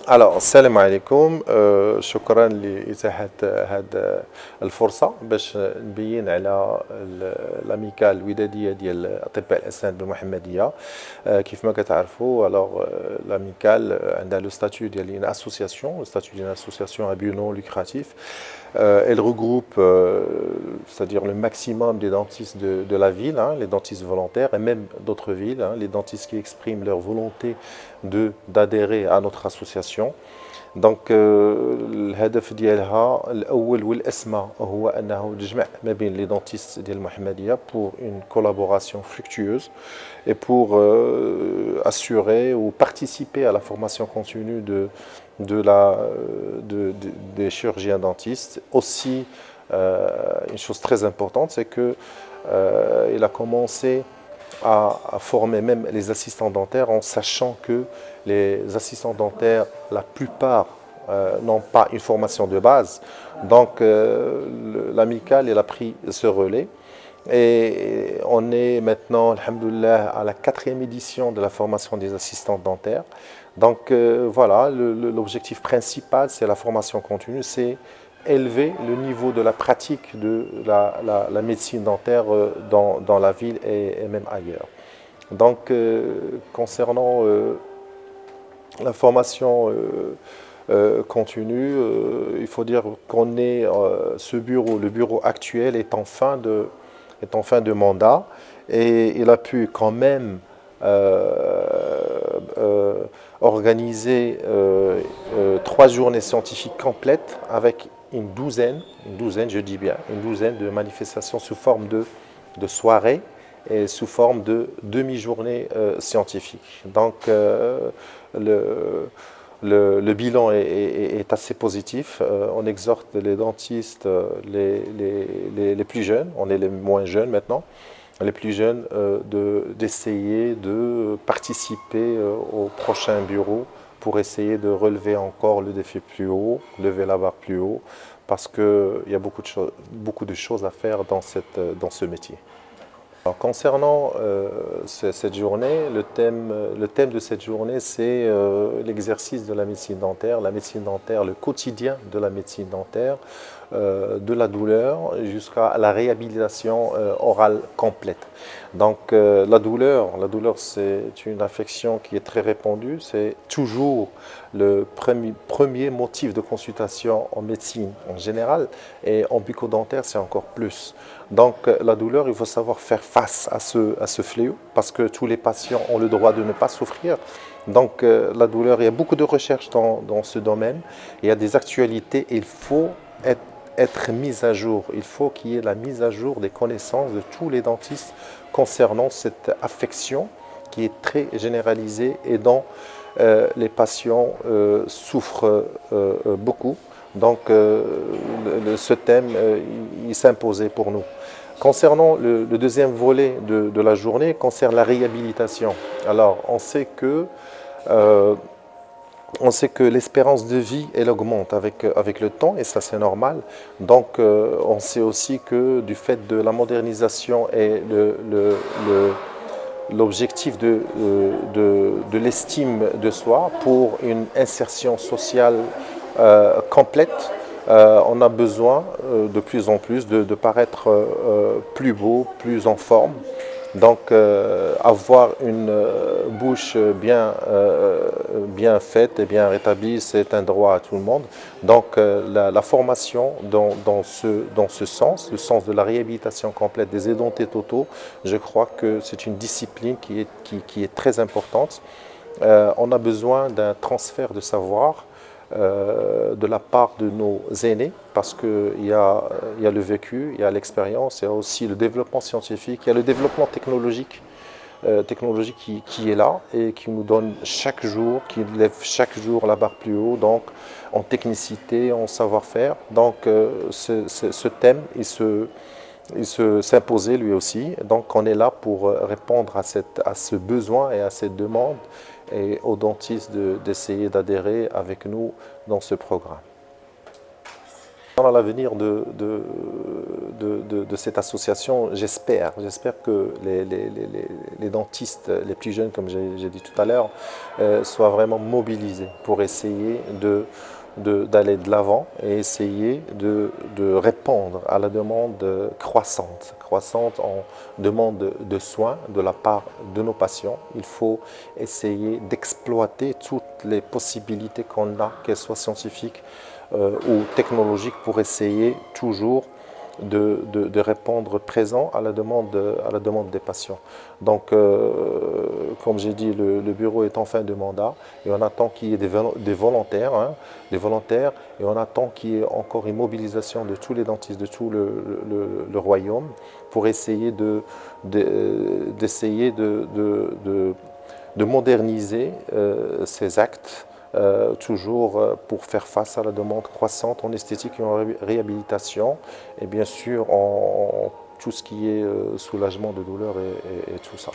Alors, السلام عليكم. شكرا لإتاحة هذه الفرصة باش نبين على الاميكال الودادية ديال أطباء الأسنان بالمحمدية. كيف ما كتعرفوا alors l'amicale عندها لو statut ديال une association, le statut d'une association à but non lucratif. Elle regroupe, c'est-à-dire le maximum des dentistes de la ville, hein, les dentistes volontaires et même d'autres villes, hein, les dentistes qui expriment leur volonté d'adhérer à notre association. دونك الهدف ديالها الاول والاسمى هو انه تجمع ما بين لي دونتيست ديال المحمديه pour une collaboration fructueuse et pour assurer ou participer à la formation continue des chirurgiens dentistes. Aussi, une chose très importante, c'est que il a commencé à former même les assistants dentaires en sachant que les assistants dentaires, la plupart n'ont pas une formation de base. Donc l'amicale, elle a pris ce relais. Et on est maintenant, alhamdoulilah, à la 4e édition de la formation des assistants dentaires. Donc voilà, l'objectif principal, c'est la formation continue, c'est élever le niveau de la pratique de la médecine dentaire dans la ville et même ailleurs. Donc concernant la formation continue, il faut dire qu'on est, le bureau actuel est en fin de mandat et il a pu quand même organiser 3 journées scientifiques complètes avec une douzaine, je dis bien, une douzaine de manifestations sous forme de soirée et sous forme de demi-journée scientifique. Donc le bilan est assez positif. On exhorte les dentistes, les plus jeunes, on est les moins jeunes maintenant, les plus jeunes, d'essayer de participer au prochain bureau pour essayer de relever encore le défi plus haut, lever la barre plus haut, parce qu'il y a beaucoup de choses à faire dans ce métier. Alors, concernant cette journée, le thème de cette journée, c'est l'exercice de la médecine dentaire, le quotidien de la médecine dentaire, de la douleur jusqu'à la réhabilitation orale complète. Donc la douleur, c'est une affection qui est très répandue, c'est toujours le premier motif de consultation en médecine en général et en bucco-dentaire c'est encore plus. Donc la douleur, il faut savoir faire face à ce fléau parce que tous les patients ont le droit de ne pas souffrir. Donc la douleur, il y a beaucoup de recherches dans ce domaine, il y a des actualités et il faut être mis à jour. Il faut qu'il y ait la mise à jour des connaissances de tous les dentistes concernant cette affection qui est très généralisée et dont les patients souffrent beaucoup. Donc ce thème, il s'imposait pour nous. Concernant le deuxième volet de la journée, concerne la réhabilitation. Alors on sait que l'espérance de vie, elle augmente avec le temps et ça c'est normal. Donc on sait aussi que du fait de la modernisation et l'objectif de l'estime de soi pour une insertion sociale complète, on a besoin de plus en plus de paraître plus beau, plus en forme. Donc avoir une bouche bien faite et bien rétablie, c'est un droit à tout le monde. Donc la formation dans ce sens, le sens de la réhabilitation complète des édentés totaux, je crois que c'est une discipline qui est très importante. On a besoin d'un transfert de savoir de la part de nos aînés parce qu'il y a le vécu, il y a l'expérience, il y a aussi le développement scientifique, il y a le développement technologique qui est là et qui nous donne chaque jour, qui lève chaque jour la barre plus haut, donc en technicité, en savoir-faire. Donc ce thème, il s'imposait lui aussi. Donc on est là pour répondre à ce besoin et à cette demande et aux dentistes d'essayer d'adhérer avec nous dans ce programme. Dans l'avenir de cette association, j'espère que les dentistes les plus jeunes, comme j'ai dit tout à l'heure, soient vraiment mobilisés pour essayer d'aller de l'avant et essayer de répondre à la demande croissante en demande de soins de la part de nos patients. Il faut essayer d'exploiter toutes les possibilités qu'on a, qu'elles soient scientifiques ou technologiques, pour essayer toujours de répondre présent à la demande des patients. Donc, comme j'ai dit, le bureau est en fin de mandat et on attend qu'il y ait des volontaires, et on attend qu'il y ait encore une mobilisation de tous les dentistes de tout le royaume pour essayer d'essayer de moderniser ces actes, toujours pour faire face à la demande croissante en esthétique et en réhabilitation, et bien sûr en tout ce qui est soulagement de douleur et tout ça.